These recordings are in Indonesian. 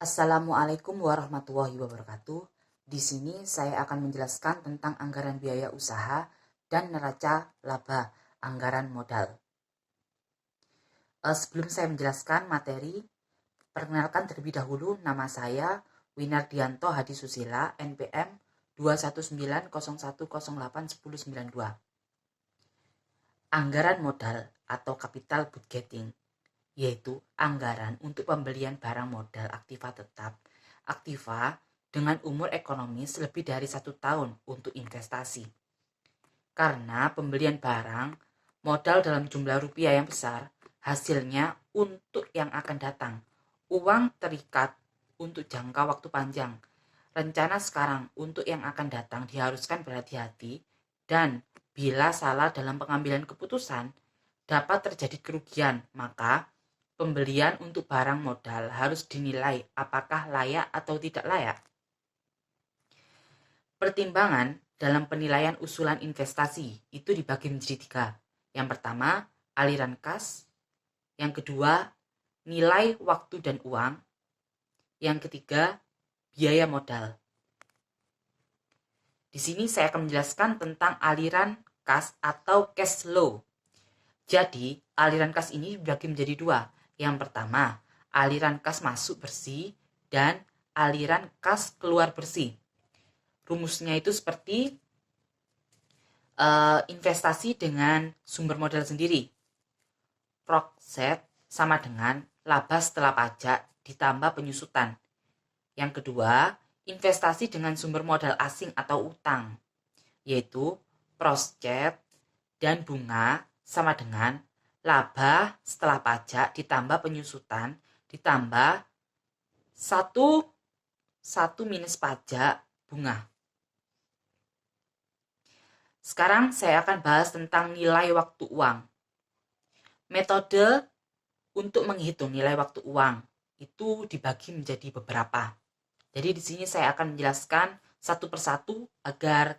Assalamualaikum warahmatullahi wabarakatuh. Di sini saya akan menjelaskan tentang anggaran biaya usaha dan neraca laba anggaran modal. Sebelum saya menjelaskan materi, perkenalkan terlebih dahulu nama saya Winardianto Hadi Susila, NPM 21901081092. Anggaran modal atau capital budgeting yaitu anggaran untuk pembelian barang modal aktiva tetap, aktiva dengan umur ekonomis lebih dari 1 tahun untuk investasi. Karena pembelian barang modal dalam jumlah rupiah yang besar, hasilnya untuk yang akan datang. Uang terikat untuk jangka waktu panjang. Rencana sekarang untuk yang akan datang diharuskan berhati-hati dan bila salah dalam pengambilan keputusan, dapat terjadi kerugian, maka pembelian untuk barang modal harus dinilai apakah layak atau tidak layak. Pertimbangan dalam penilaian usulan investasi itu dibagi menjadi 3. Yang pertama, aliran kas. Yang kedua, nilai waktu dan uang. Yang ketiga, biaya modal. Di sini saya akan menjelaskan tentang aliran kas atau cash flow. Jadi, aliran kas ini dibagi menjadi 2. Yang pertama, aliran kas masuk bersih dan aliran kas keluar bersih. Rumusnya itu seperti investasi dengan sumber modal sendiri. Profit sama dengan laba setelah pajak ditambah penyusutan. Yang kedua, investasi dengan sumber modal asing atau utang, yaitu prospek dan bunga sama dengan laba setelah pajak ditambah penyusutan ditambah 1 minus pajak bunga. Sekarang saya akan bahas tentang nilai waktu uang. Metode untuk menghitung nilai waktu uang itu dibagi menjadi beberapa. Jadi di sini saya akan menjelaskan satu persatu agar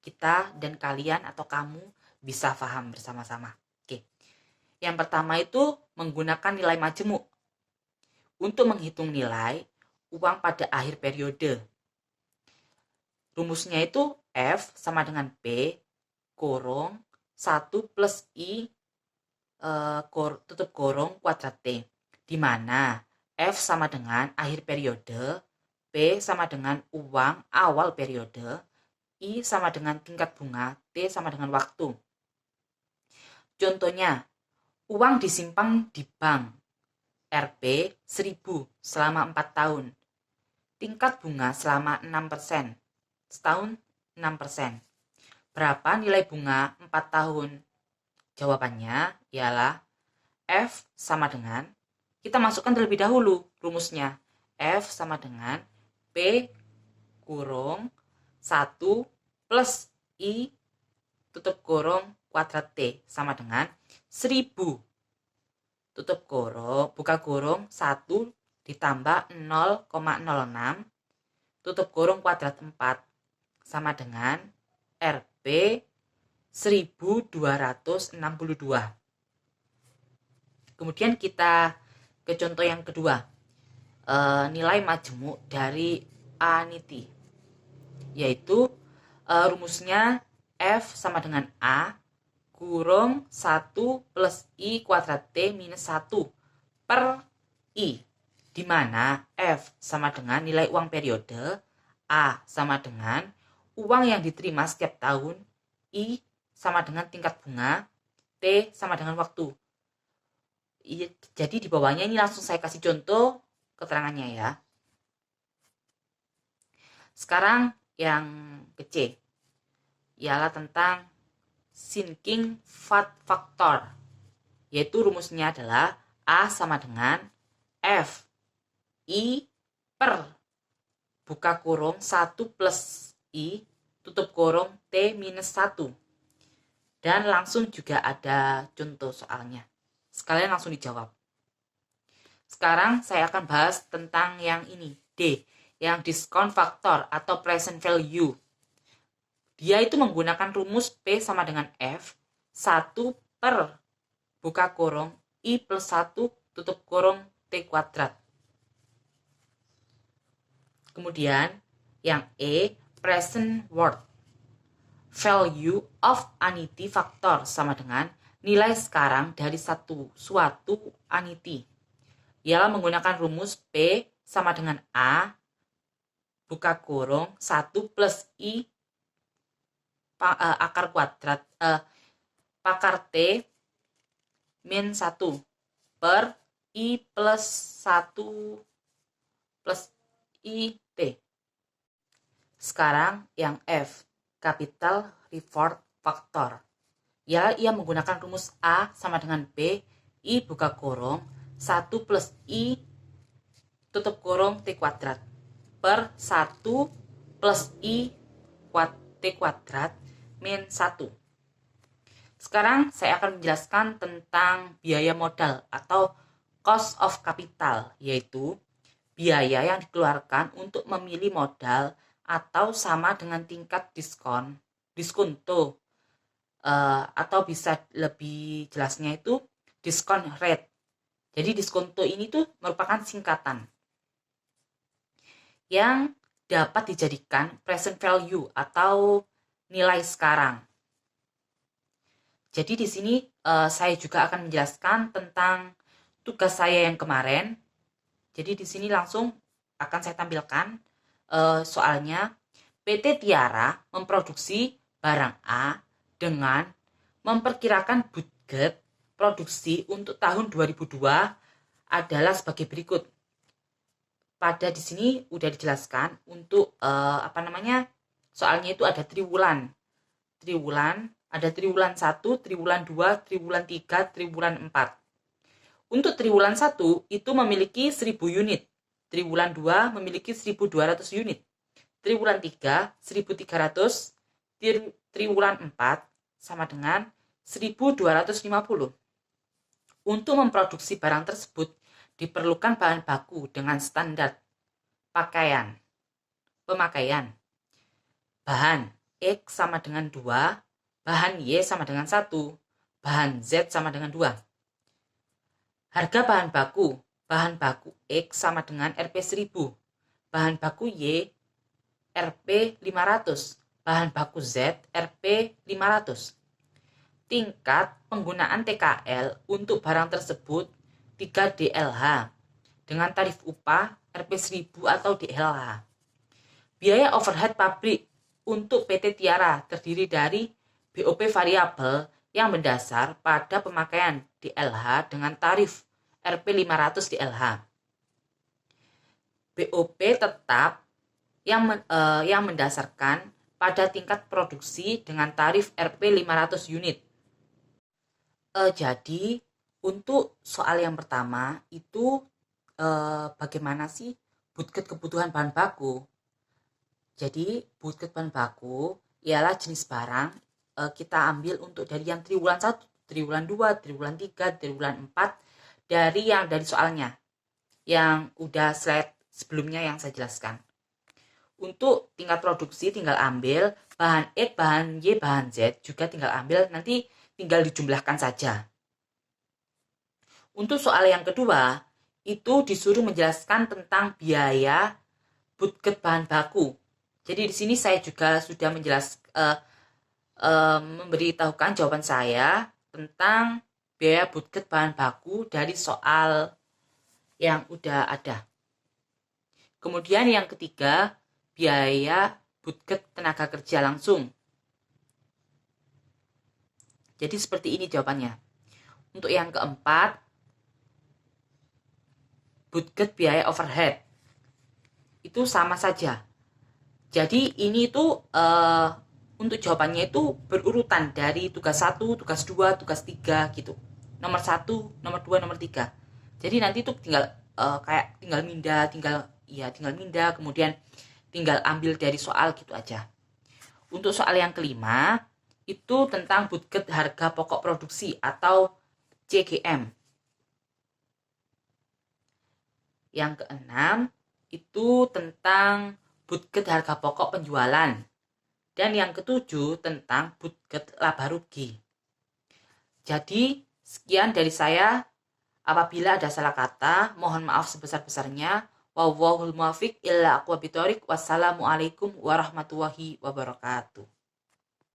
kita dan kalian atau kamu bisa paham bersama-sama. Oke. Yang pertama itu menggunakan nilai majemuk. Untuk menghitung nilai uang pada akhir periode. Rumusnya itu F sama dengan P kurung 1 plus I tutup kurung kuadrat T. Di mana F sama dengan akhir periode, P sama dengan uang awal periode, I sama dengan tingkat bunga, T sama dengan waktu. Contohnya, uang disimpan di bank Rp 1.000 selama 4 tahun. Tingkat bunga selama 6%. Setahun 6%. Berapa nilai bunga 4 tahun? Jawabannya ialah F sama dengan, kita masukkan terlebih dahulu rumusnya. F sama dengan P kurung 1 plus I tutup kurung kuadrat T sama dengan 1.000 tutup kurung, buka kurung 1 ditambah 0,06 tutup kurung kuadrat 4 sama dengan Rp 1.262. Kemudian kita ke contoh yang kedua. Nilai majemuk dari aniti. Yaitu rumusnya F sama dengan A kurung 1 plus I kuadrat T minus 1 per I. Di mana F sama dengan nilai uang periode, A sama dengan uang yang diterima setiap tahun, I sama dengan tingkat bunga, T sama dengan waktu. Jadi di bawahnya ini langsung saya kasih contoh keterangannya ya. Sekarang yang ke C, ialah tentang sinking fat factor, yaitu rumusnya adalah A sama dengan F I per buka kurung 1 plus I tutup kurung T minus 1. Dan langsung juga ada contoh soalnya. Sekalian langsung dijawab. Sekarang saya akan bahas tentang yang ini, D, yang discount factor atau present value. Dia itu menggunakan rumus P sama dengan F 1 per buka kurung I plus 1 tutup kurung T kuadrat. Kemudian yang E, present worth. Value of anity factor sama dengan nilai sekarang dari suatu anity. Ialah menggunakan rumus P sama dengan A buka kurung 1 plus I akar kuadrat pakar T min 1 per I plus 1 plus I T. Sekarang yang F, capital reward factor. Ya, ia menggunakan rumus A sama dengan B, I buka kurung 1 plus I tutup kurung T kuadrat per 1 plus I T kuadrat min 1. Sekarang saya akan menjelaskan tentang biaya modal atau cost of capital, yaitu biaya yang dikeluarkan untuk memilih modal atau sama dengan tingkat diskonto, atau bisa lebih jelasnya itu discount rate. Jadi diskonto ini tuh merupakan singkatan yang dapat dijadikan present value atau nilai sekarang. Jadi di sini saya juga akan menjelaskan tentang tugas saya yang kemarin. Jadi di sini langsung akan saya tampilkan soalnya. PT Tiara memproduksi barang A dengan memperkirakan budget produksi untuk tahun 2002 adalah sebagai berikut. Pada di sini udah dijelaskan untuk soalnya itu ada triwulan. Ada triwulan 1, triwulan 2, triwulan 3, triwulan 4. Untuk triwulan 1 itu memiliki 1000 unit. Triwulan 2 memiliki 1200 unit. Triwulan 3 1300. Triwulan 4 sama dengan 1250. Untuk memproduksi barang tersebut diperlukan bahan baku dengan standar pemakaian. Bahan X sama dengan 2, bahan Y sama dengan 1, bahan Z sama dengan 2. Harga bahan baku X sama dengan Rp 1000, bahan baku Y Rp 500, bahan baku Z Rp 500. Tingkat penggunaan TKL untuk barang tersebut 3 DLH dengan tarif upah Rp 1000 atau DLH. Biaya overhead pabrik untuk PT Tiara terdiri dari BOP variabel yang mendasar pada pemakaian DLH dengan tarif Rp 500 DLH. BOP tetap yang mendasarkan pada tingkat produksi dengan tarif Rp 500 unit. Jadi untuk soal yang pertama itu bagaimana sih budget kebutuhan bahan baku? Jadi budget bahan baku ialah jenis barang kita ambil untuk dari yang triwulan 1, triwulan 2, triwulan 3, triwulan 4 dari soalnya yang udah slide sebelumnya yang saya jelaskan. Untuk tingkat produksi tinggal ambil bahan X, bahan Y, bahan Z juga tinggal ambil, nanti tinggal dijumlahkan saja. Untuk soal yang kedua, itu disuruh menjelaskan tentang biaya budget bahan baku. Jadi di sini saya juga sudah memberitahukan jawaban saya tentang biaya budget bahan baku dari soal yang udah ada. Kemudian yang ketiga, biaya budget tenaga kerja langsung. Jadi seperti ini jawabannya. Untuk yang keempat, budget biaya overhead. Itu sama saja. Jadi ini tuh untuk jawabannya itu berurutan dari tugas 1, tugas 2, tugas 3 gitu. Nomor 1, nomor 2, nomor 3. Jadi nanti tuh tinggal tinggal mindah, kemudian tinggal ambil dari soal gitu aja. Untuk soal yang kelima, itu tentang budget harga pokok produksi atau CGM. Yang keenam, itu tentang budget harga pokok penjualan. Dan yang ketujuh, tentang budget laba rugi. Jadi, sekian dari saya. Apabila ada salah kata, mohon maaf sebesar-besarnya. Wallahul muwaffiq illa aqwabit thoriq. Wassalamualaikum warahmatullahi wabarakatuh.